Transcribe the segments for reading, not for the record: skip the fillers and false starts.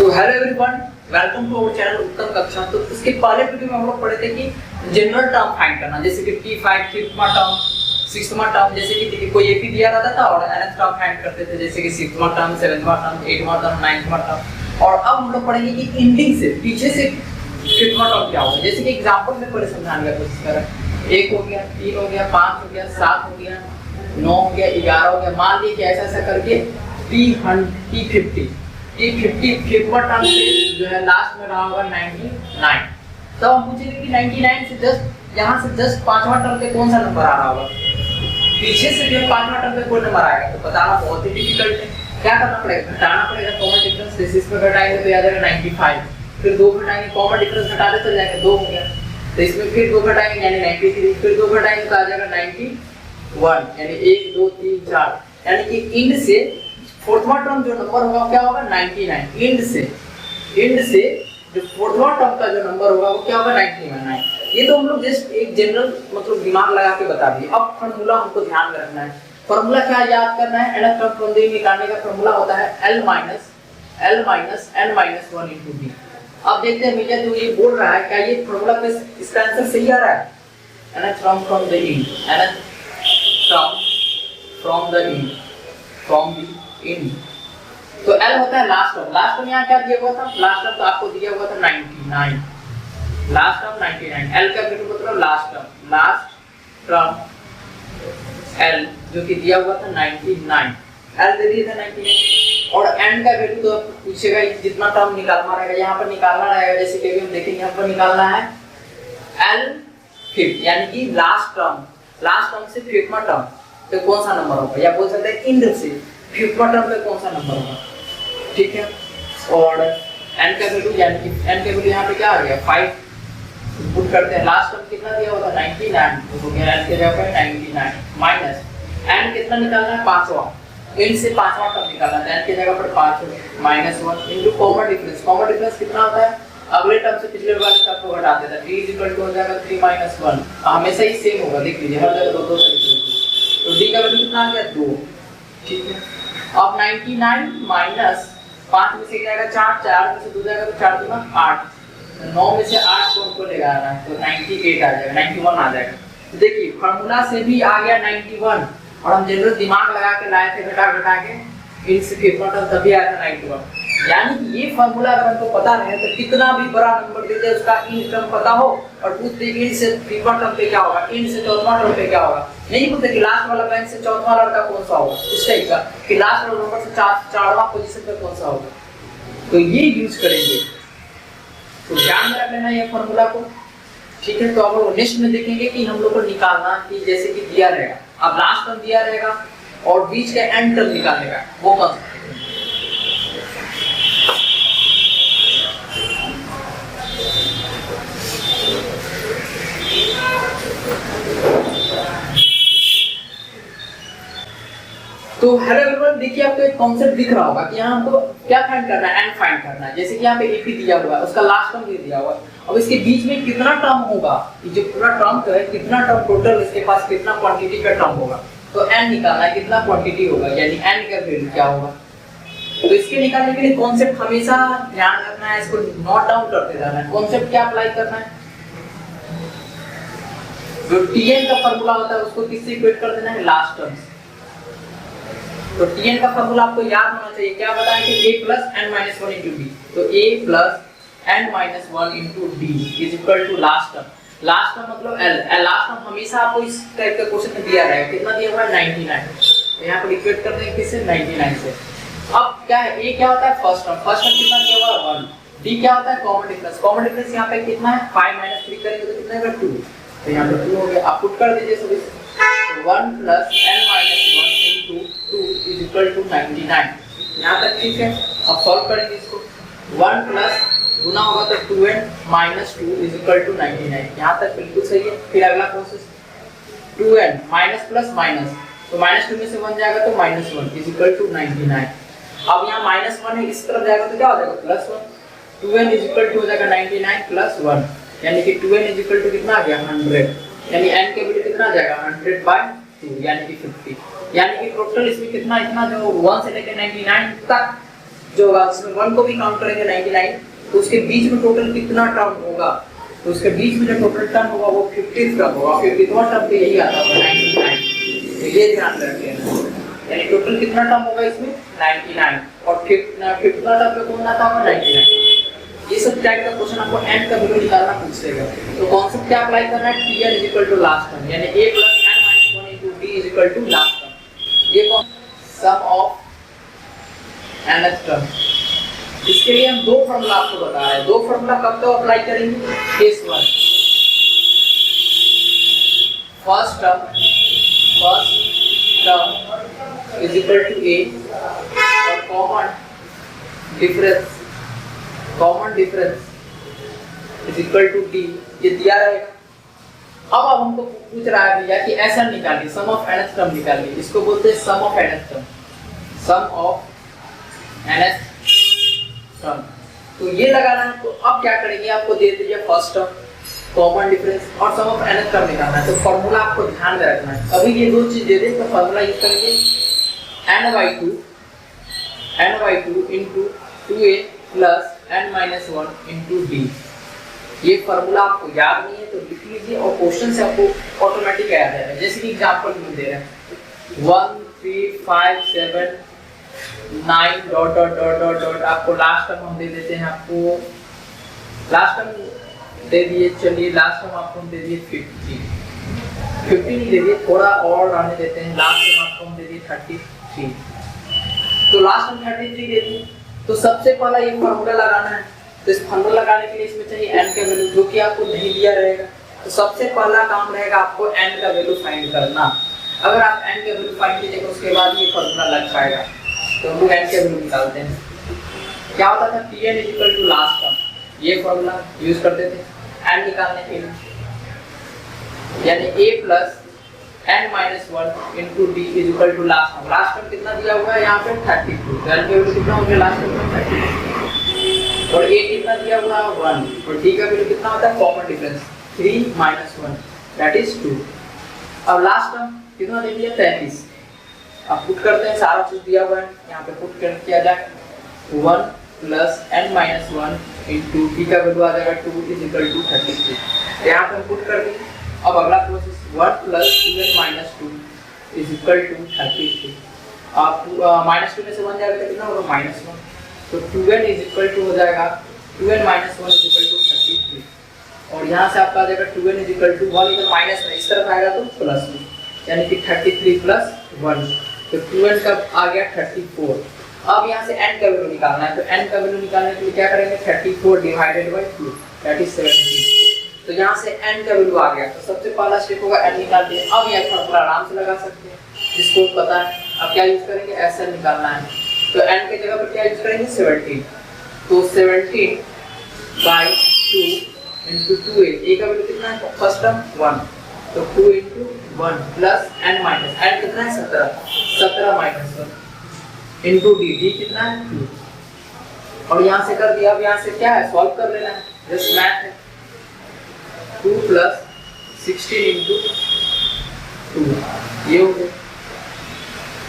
तो hello everyone, welcome to our channel Uttam Kaksha. तो इसके पहले वीडियो में हम लोग पढ़े थे कि जनरल टर्म फाइंड करना, जैसे कि T5 फिफ्थवा टर्म, सिक्सथवा टर्म, जैसे कि कोई एक ही दिया रहता था और nth टर्म फाइंड करते थे, जैसे कि सिक्सथवा टर्म, सेवेंथवा टर्म, एटथवा टर्म, नाइन्थवा टर्म। और अब हम लोग पढ़ेंगे कि एंडिंग से पीछे से फिफ्थवा टर्म क्या होगा। जैसे कि एग्जांपल में पहले समझाने की कोशिश करें। 1 हो गया, 3 हो गया, 5 हो गया, 7 हो गया, 9 हो गया, 11 हो गया। मान लीजिए कि ऐसा करके T50 फिफ्थवा टर्म से जो है लास्ट में रहा होगा 99। तो हम पूछेंगे कि 99 से जस्ट यहाँ से जस्ट पांचवा टर्म पे कौन सा नंबर आ रहा होगा। पीछे से जो पांचवा टर्म पे कोई नंबर आएगा तो बताना बहुत ही डिफिकल्ट है। क्या करना पड़ेगा? घटाना पड़ेगा कॉमन डिफरेंस से। इसमें घटाएंगे तो आ जाएगा 95, फिर 2 घटाएंगे, कॉमन डिफरेंस घटा दे तो जाएगा 2 हो गया। तो इसमें फिर 2 घटाएंगे यानी 93, फिर 2 घटाएंगे तो आ जाएगा 91, यानी 1 2 3 4, यानी कि इंड से फोर्थवा टर्म जो नंबर होगा क्या होगा 99। इंड से जो फोर्थवा टर्म का जो नंबर होगा वो क्या होगा 99। ये तो हम लोग जस्ट एक जनरल मतलब दिमाग लगा के बता दिए। अब फार्मूला हमको ध्यान में रखना है। फार्मूला क्या याद करना है? nth टर्म फ्रॉम द निकालने का फार्मूला होता है L minus n minus 1 into d। अब देखते हैं भैया जो ये बोल रहा है क्या ये फार्मूला पे इसका आंसर सही आ रहा है? nth term from the in तो L होता है लास्ट टर्म यहाँ क्या दिया हुआ था? लास्ट टर्म तो आपको दिया हुआ था 99, लास्ट टर्म 99। L का वैल्यू मतलब लास्ट टर्म L जो कि दिया हुआ था 99, L दे दिया था 99। और n का वैल्यू तो पूछेगा जितना टर्म निकालना रहेगा, यहाँ पर निकालना रहेगा। जैसे कि हम देखेंगे यहाँ पर निकालना है L फिफ्थ, यानी कि लास्ट टर्म से फिफ्थवा टर्म तो कौन सा नंबर होगा, या बोल सकते हैं इंड से फिफ्थवा टर्म पे कौन सा नंबर होगा। ठीक है, और n का वैल्यू यानी कि n का वैल्यू यहाँ पे क्या आ गया 5 पुट करते हैं। लास्ट टर्म कितना दिया हुआ था 99, तो हो गया n के जगह पे 99 माइनस n कितना निकालना है पांचवा, इंड से पांचवा टर्म निकालना है, n के जगह पर 5 माइनस 1 इनटू कॉमन डिफरेंस कितना होता है? अगले टर्म से पिछले वाले टर्म को घटा देता है। d इक्वल टू हो जाएगा 3 माइनस 1, हमेशा ही सेम होगा, देख लीजिए हर जगह 2 से। तो d का वैल्यू कितना आ गया 2। ठीक है, अब 99 माइनस 5 में से जाएगा 4 में से 2 जाएगा तो 4 दूना 8, 9 में से 8 कौन को लेगा आना है तो 98 आ जाएगा, 91 आ जाएगा। तो देखिए फार्मूला से भी आ गया 91 और हम जनरल दिमाग लगा के लाए थे घटा के इनसे फिफ्थवा टर्म तभी आया था 91। यानी कि ये फार्मूला अगर हमको पता नहीं है तो कितना भी बड़ा नंबर दे दे उसका इंड टर्म पता हो और पूछ दे इंड से फिफ्थवा टर्म पे क्या होगा, इंड से चौथवा टर्म पे क्या होगा, नहीं पूछते कि लास्ट वाला बैंक से चौथा लड़का कौन सा होगा, इस टाइप का कि लास्ट वाला नंबर से चारवां पोजीशन पे कौन सा होगा, तो ये यूज करेंगे। तो ध्यान में रख लेना ये फार्मूला को। ठीक है, तो अब हम नेक्स्ट में देखेंगे कि हम लोग को निकालना कि जैसे कि दिया रहेगा, अब लास्ट टर्म दिया रहेगा और बीच का एंड टर्म निकालने का वो कौन सा। तो हेलो एवरीवन, देखिए आपको एक कॉन्सेप्ट दिख रहा होगा कि यहाँ हमको क्या फाइंड करना है, एंड फाइंड करना है। जैसे कि यहाँ पे AP दिया हुआ है, उसका लास्ट टर्म भी दिया हुआ है। अब इसके बीच में कितना टर्म होगा, ये जो पूरा टर्म तो है कितना टर्म टोटल इसके पास कितना क्वांटिटी का टर्म होगा, तो n निकालना है कितना क्वांटिटी होगा, यानी n का वैल्यू क्या होगा। तो इसके निकालने के लिए कॉन्सेप्ट हमेशा ध्यान रखना है, इसको नोट डाउन करते जाना है। कॉन्सेप्ट क्या अप्लाई करना है, जो Tn का फार्मूला होता है उसको किससे इक्वेट कर देना है, लास्ट टर्म से। तो Tn का फार्मूला आपको याद होना चाहिए, क्या बताया कि a plus n minus 1 into d, तो a plus n minus 1 into d is equal to last term मतलब L। लास्ट टर्म हमेशा आपको इस टाइप का क्वेश्चन में दिया रहेगा, कितना दिया हुआ है 99, तो यहाँ पर इक्वेट कर देंगे किससे 99 से। अब क्या है, a क्या होता है फर्स्ट टर्म कितना दिया हुआ है 1, d क्या होता है कॉमन डिफरेंस यहाँ पे कितना है 5 minus 3 करेंगे तो कितना होगा 2, तो यहाँ पे 2 हो गया। आप पुट कर दीजिए सभी, तो 1 plus n minus 1 into 2 is equal to 99। यहाँ तक ठीक है। अब सॉल्व करेंगे इसको, 1 प्लस गुना होगा तो 2n minus 2 is equal to 99। यहाँ तक बिल्कुल सही है। फिर अगला process 2n minus plus minus, तो -2 में से 1 जाएगा तो -1 is equal to 99। अब यहाँ -1 है, इस तरफ जाएगा तो क्या हो जाएगा +1, 2n is equal to हो जाएगा 99 प्लस 1, यानी कि 2n is equal to कितना आ गया 100, यानी n के वैल्यू कितना आ जाएगा 100/2 यानी कि 50। यानी कि टोटल इसमें कितना इतना जो 1 से लेकर 99 तक जो होगा इसमें 1 को भी काउंट करेंगे 99, तो उसके बीच में टोटल कितना टर्म होगा, तो उसके बीच में जो टोटल टर्म होगा वो 50 टर्म होगा। 50वां टर्म पे यही आता होगा 99, तो ये ध्यान रखिए। यानी टोटल कितना टर्म होगा इसमें 99, और 50वां टर्म पे कौन आता होगा 99। ये सब टाइप का क्वेश्चन आपको n का वैल्यू निकालना पूछ लेगा, तो कॉन्सेप्ट क्या अप्लाई करना है, Tn is equal to last term, यानी a + n - 1 * d is equal to last term. ये कौन सम ऑफ nth टर्म। इसके लिए हम दो फार्मूला आपको बता रहे हैं। दो फार्मूला कब तक अप्लाई करेंगे, case 1 first term is equal to a और common difference is equal to d, ये दिया रहेगा। अब हमको पूछ रहा है भैया कि ऐसा निकालिए, सम ऑफ nth टर्म निकालिए। इसको बोलते हैं sum of nth term, sum of nth term. तो ये लगाना है, तो अब क्या करेंगे, आपको दे दीजिए फर्स्ट टर्म, कॉमन डिफरेंस और सम ऑफ nth टर्म निकालना है। तो फार्मूला आपको ध्यान में रखना है। अभी ये दो चीज दे दे तो फार्मूला यूज करेंगे n/2 into 2a plus n-1 into d। ये फार्मूला आपको याद नहीं है तो लिख लीजिए, और क्वेश्चन से आपको ऑटोमेटिक याद है। जैसे कि एग्जांपल में दे रहे हैं 1 3 5 7 9 dot dot dot dot dot, आपको लास्ट टर्म हम दे देते हैं, आपको लास्ट टर्म दे दिए। चलिए लास्ट टर्म आपको हम दे दिए 50 नहीं दे दिए, थोड़ा और आने देते हैं। लास्ट टर्म आपको हम दे दिए 33, तो लास्ट टर्म 33 दे दिए। तो सबसे पहला ये फार्मूला लगाना है। तो इस फार्मूला लगाने के लिए इसमें चाहिए n का वैल्यू, जो कि आपको नहीं दिया रहेगा। तो सबसे पहला काम रहेगा आपको n का वैल्यू फाइंड करना। अगर आप n का वैल्यू फाइंड कीजिएगा उसके बाद ये फार्मूला लग पाएगा। तो हम लोग n का वैल्यू निकालते हैं। क्या होता था, Tn equal to last term, ये फार्मूला यूज करते थे n निकालने के लिए, यानी a + n-1 into d is equal to last term. Last term कितना दिया हुआ है यहाँ पे 32, तो n का वैल्यू कितना हो गया लास्ट टर्म में 32, और a कितना दिया हुआ है 1, और d का वैल्यू कितना होता है, कॉमन डिफरेंस 3 - 1 दैट इज 2। अब लास्ट टर्म कितना दे दिया 33। अब पुट करते हैं, सारा चीज दिया हुआ है यहाँ पे पुट कर किया जाए 1 + n-1 into d का वैल्यू आ जाएगा 2 इज इक्वल टू 33। यहाँ पे हम पुट कर देंगे। अब अगला process 1 + 2n-2 is equal to 33। आप -2 में से 1 जाएगा तो कितना होगा -1, तो 2n इज इक्वल टू हो जाएगा 2n-1 इज इक्वल टू 33। और यहाँ से आपका आ जाएगा 2n इज इक्वल टू 1 इधर माइनस में, इस तरफ आएगा तो प्लस में, यानी कि 33 + 1, तो 2n का आ गया 34। अब यहाँ से n का वैल्यू निकालना है। तो n का वैल्यू निकालने के लिए क्या करेंगे, 34 डिवाइडेड बाय 2 दैट इज 17। तो यहाँ से n का वैल्यू आ गया। तो सबसे पहला स्टेप होगा n निकाल दिए। अब यह फार्मूला आराम से लगा सकते हैं, जिसको पता है। अब क्या यूज करेंगे, SN निकालना है। तो n के जगह पर क्या यूज करेंगे 17, तो 17/2 into 2a, a का वैल्यू कितना है, फर्स्ट टर्म 1, तो 2 into 1 plus n कितना है 17 - 1 into d कितना है 2, और यहाँ से कर दिया। अब यहाँ से क्या है, सॉल्व कर लेना है, जस्ट मैथ है। 2 + 16 into 2 ये हो गया।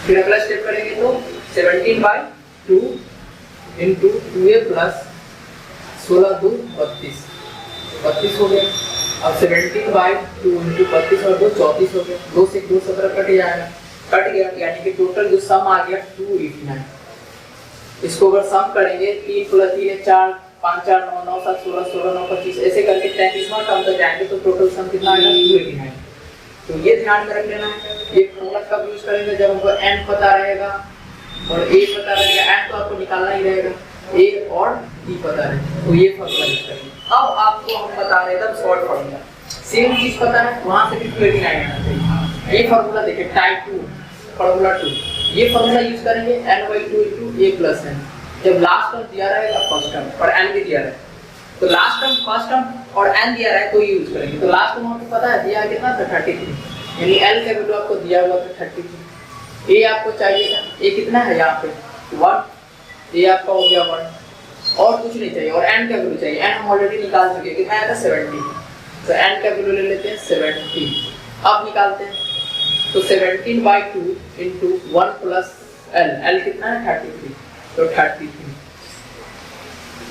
फिर अगला स्टेप करेंगे तो 17/2 into 2a plus 16 2 32 हो गया। अब 17/2 into 32 और 2 34 हो गया। 2 से 2 17 कट जाएगा, कट गया, यानी कि टोटल जो सम आ गया 289। इसको अगर सम करेंगे 3 + 3 = 4, 5 4 9 9 7 16 16 9 25 ऐसे करके 33वां टर्म तक जाएंगे तो टोटल सम कितना आएगा 289। तो ये ध्यान में रख लेना है। ये फॉर्मूला कब यूज करेंगे, जब हमको n पता रहेगा और a पता रहेगा। n तो आपको निकालना ही रहेगा, a और d पता रहेगा, तो ये फॉर्मूला यूज करेंगे। अब आपको हम बता रहे हैं एकदम शॉर्ट फॉर्मूला, सेम चीज पता है वहां से भी 289 आना चाहिए। ये फॉर्मूला देखिए, टाइप 2 फॉर्मूला 2, ये फॉर्मूला यूज करेंगे n/2 * a + n। जब लास्ट टर्म दिया रहेगा फर्स्ट टर्म और n भी दिया रहेगा, तो लास्ट टर्म फर्स्ट टर्म और n दिया रहा है तो ये यूज करेंगे। तो लास्ट टर्म आपको पता है दिया कितना था 33, यानी l का वैल्यू आपको दिया हुआ था 33। a आपको चाहिए था, a कितना है यहाँ पे 1, a आपका हो गया 1, और कुछ नहीं चाहिए। और n का वैल्यू चाहिए, n हम ऑलरेडी निकाल चुके, कितना आया था 70, तो n का वैल्यू ले लेते हैं 70। अब निकालते हैं, तो 17/2 into 1 + l, l कितना है 33, तो 33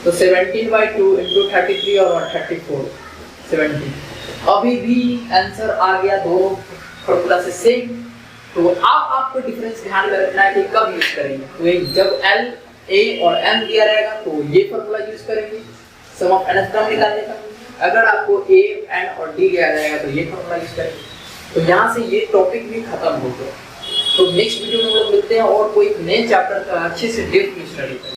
तो 17/2 इंटू 33 और 134 70। अभी भी आंसर आ गया दोनों फॉर्मूला से सेम। तो अब आपको डिफरेंस ध्यान में रखना है कि कब यूज करेंगे। तो जब L, A और M दिया रहेगा तो ये फॉर्मूला यूज करेंगे सम ऑफ nth टर्म निकालने का। अगर आपको A, N और D दिया रहेगा तो ये फॉर्मूला यूज करेंगे। तो यहाँ से ये टॉपिक भी खत्म हो गया। तो नेक्स्ट वीडियो में हम लोग मिलते हैं और कोई नए चैप्टर का अच्छे से डेप्थ में स्टडी करेंगे।